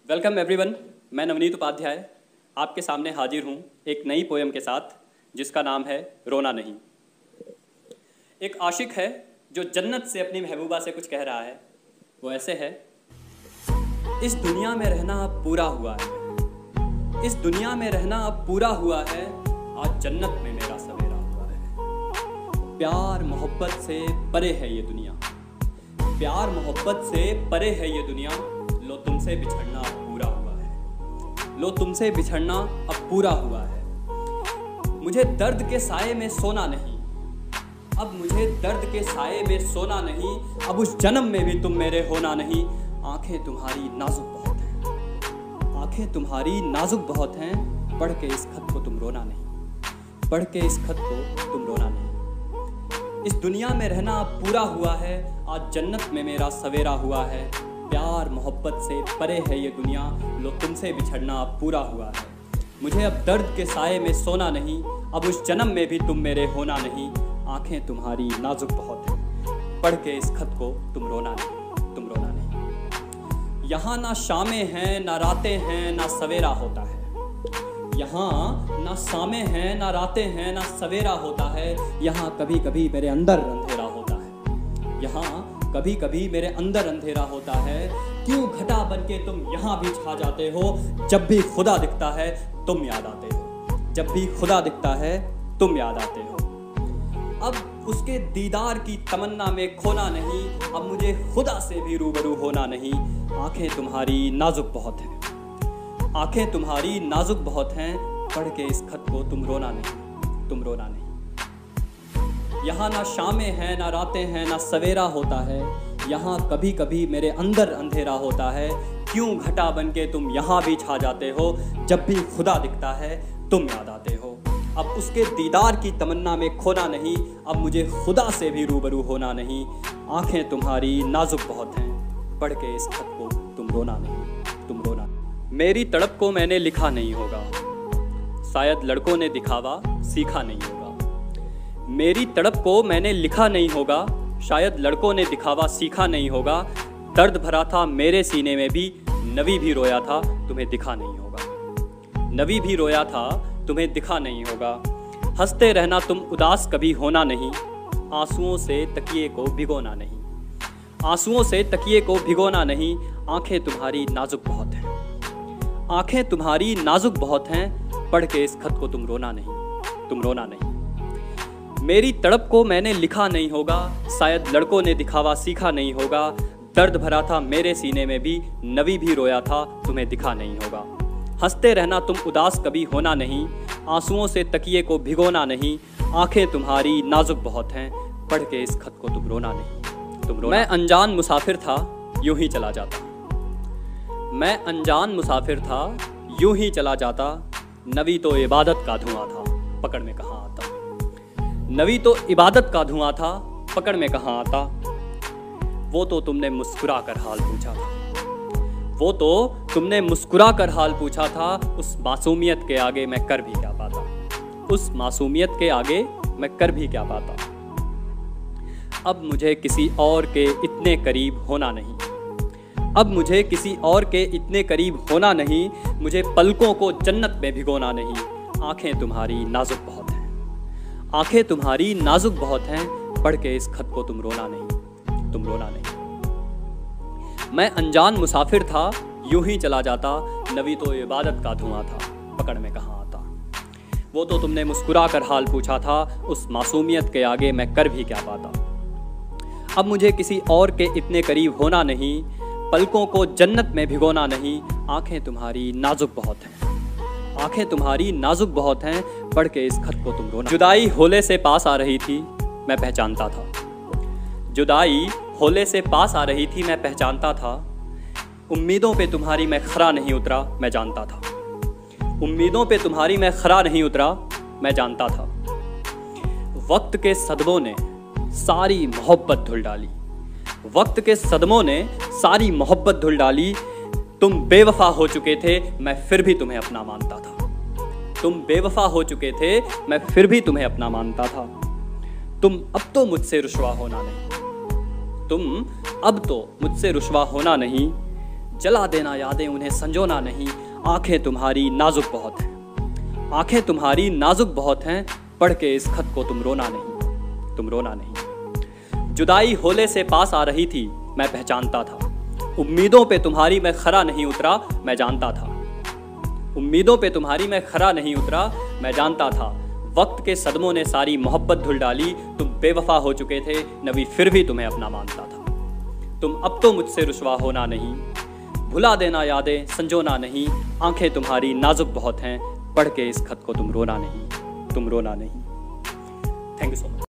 Welcome everyone, मैं नवनीत उपाध्याय आपके सामने हाजिर हूँ एक नई पोएम के साथ जिसका नाम है रोना नहीं। एक आशिक है जो जन्नत से अपनी महबूबा से कुछ कह रहा है। वो ऐसे है, इस दुनिया में रहना अब पूरा हुआ है, इस दुनिया में रहना अब पूरा हुआ है, आज जन्नत में मेरा सवेरा हुआ है। प्यार मोहब्बत से परे है ये दुनिया, प्यार मोहब्बत से परे है ये दुनिया, लो तुमसे बिछड़ना अब पूरा हुआ है, लो तुमसे बिछड़ना अब पूरा हुआ है। मुझे दर्द के साए में सोना नहीं, अब मुझे दर्द के साए में सोना नहीं, अब उस जन्म में भी तुम मेरे होना नहीं। आंखें तुम्हारी नाजुक बहुत हैं, आंखें तुम्हारी नाजुक बहुत हैं, पढ़ के इस खत को तुम रोना नहीं, पढ़ के इस खत को तुम रोना नहीं। इस दुनिया में रहना अब पूरा हुआ है, आज जन्नत में मेरा सवेरा हुआ है। प्यार मोहब्बत से परे है ये दुनिया, लो तुमसे बिछड़ना अब पूरा हुआ है। मुझे अब दर्द के साए में सोना नहीं, अब उस जन्म में भी तुम मेरे होना नहीं। आंखें तुम्हारी नाजुक बहुत हैं, पढ़ के इस खत को तुम रोना नहीं, तुम रोना नहीं। यहाँ ना शामें हैं ना रातें हैं ना सवेरा होता है, यहाँ ना शामें हैं ना रातें हैं ना सवेरा होता है। यहाँ कभी कभी मेरे अंदर अंधेरा होता है, यहाँ कभी कभी मेरे अंदर अंधेरा होता है। क्यों घटा बन के तुम यहाँ भी छा जाते हो, जब भी खुदा दिखता है तुम याद आते हो, जब भी खुदा दिखता है तुम याद आते हो। अब उसके दीदार की तमन्ना में खोना नहीं, अब मुझे खुदा से भी रूबरू होना नहीं। आंखें तुम्हारी नाजुक बहुत हैं, आंखें तुम्हारी नाजुक बहुत हैं, पढ़ के इस खत को तुम रोना नहीं, तुम रोना नहीं। यहाँ ना शामें हैं ना रातें हैं ना सवेरा होता है, यहाँ कभी कभी मेरे अंदर अंधेरा होता है। क्यों घटा बन के तुम यहाँ भी छा जाते हो, जब भी खुदा दिखता है तुम याद आते हो। अब उसके दीदार की तमन्ना में खोना नहीं, अब मुझे खुदा से भी रूबरू होना नहीं। आंखें तुम्हारी नाजुक बहुत हैं, पढ़ के इस खत को तुम रोना नहीं, तुम रोना नहीं। मेरी तड़प को मैंने लिखा नहीं होगा, शायद लड़कों ने दिखावा सीखा नहीं होगा। मेरी तड़प को मैंने लिखा नहीं होगा, शायद लड़कों ने दिखावा सीखा नहीं होगा। दर्द भरा था मेरे सीने में भी, नवी भी रोया था तुम्हें दिखा नहीं होगा, नवी भी रोया था तुम्हें दिखा नहीं होगा। हंसते रहना तुम उदास कभी होना नहीं, आंसुओं से तकिए को भिगोना नहीं, आंसुओं से तकिए को भिगोना नहीं। आंखें तुम्हारी नाजुक बहुत हैं, आंखें तुम्हारी नाजुक बहुत हैं, पढ़ के इस खत को तुम रोना नहीं, तुम रोना नहीं। मेरी तड़प को मैंने लिखा नहीं होगा, शायद लड़कों ने दिखावा सीखा नहीं होगा। दर्द भरा था मेरे सीने में भी, नवी भी रोया था तुम्हें दिखा नहीं होगा। हंसते रहना तुम उदास कभी होना नहीं, आंसुओं से तकिए को भिगोना नहीं। आंखें तुम्हारी नाजुक बहुत हैं, पढ़ के इस खत को तुम रोना नहीं, तुम रोना। मैं अनजान मुसाफिर था यूं ही चला जाता, मैं अनजान मुसाफिर था यूं ही चला जाता। नवी तो इबादत का धुआं था, पकड़ में कहाँ आता, नवी तो इबादत का धुआं था, पकड़ में कहाँ आता। वो तो तुमने मुस्कुरा कर हाल पूछा था, वो तो तुमने मुस्कुरा कर हाल पूछा था। उस मासूमियत के आगे मैं कर भी क्या पाता, उस मासूमियत के आगे मैं कर भी क्या पाता। अब मुझे किसी और के इतने करीब होना नहीं, अब मुझे किसी और के इतने करीब होना नहीं। मुझे पलकों को जन्नत में भिगोना नहीं। आंखें तुम्हारी नाजुक बहुत हैं, आंखें तुम्हारी नाजुक बहुत हैं, पढ़ के इस खत को तुम रोना नहीं, तुम रोना नहीं। मैं अनजान मुसाफिर था यूं ही चला जाता, नवी तो इबादत का धुआं था, पकड़ में कहाँ आता। वो तो तुमने मुस्कुरा कर हाल पूछा था, उस मासूमियत के आगे मैं कर भी क्या पाता। अब मुझे किसी और के इतने करीब होना नहीं, पलकों को जन्नत में भिगोना नहीं। आंखें तुम्हारी नाजुक बहुत हैं, आंखें तुम्हारी नाजुक बहुत हैं, पढ़ के इस खत को तुम रोना। जुदाई होले से पास आ रही थी मैं पहचानता था, जुदाई होले से पास आ रही थी मैं पहचानता था। उम्मीदों पे तुम्हारी मैं खरा नहीं उतरा मैं जानता था, उम्मीदों पे तुम्हारी मैं खरा नहीं उतरा मैं जानता था। वक्त के सदमों ने सारी मोहब्बत धुल डाली, वक्त के सदमों ने सारी मोहब्बत धुल डाली। तुम बेवफा हो चुके थे मैं फिर भी तुम्हें अपना मानता था, तुम बेवफा हो चुके थे मैं फिर भी तुम्हें अपना मानता था। तुम अब तो मुझसे रुस्वा होना नहीं, तुम अब तो मुझसे रुस्वा होना नहीं, जला देना यादें उन्हें संजोना नहीं। आंखें तुम्हारी नाजुक बहुत हैं, आंखें तुम्हारी नाजुक बहुत हैं, पढ़ के इस खत को तुम रोना नहीं, तुम रोना नहीं। जुदाई होले से पास आ रही थी, मैं पहचानता था, उम्मीदों पे तुम्हारी मैं खरा नहीं उतरा, मैं जानता था, उम्मीदों पे तुम्हारी मैं खरा नहीं उतरा, मैं जानता था। वक्त के सदमों ने सारी मोहब्बत धुल डाली, तुम बेवफा हो चुके थे, नबी फिर भी तुम्हें अपना मानता था। तुम अब तो मुझसे रुस्वा होना नहीं, भुला देना यादें संजोना नहीं। आंखें तुम्हारी नाजुक बहुत हैं, पढ़ के इस खत को तुम रोना नहीं, तुम रोना नहीं। Thank you so much.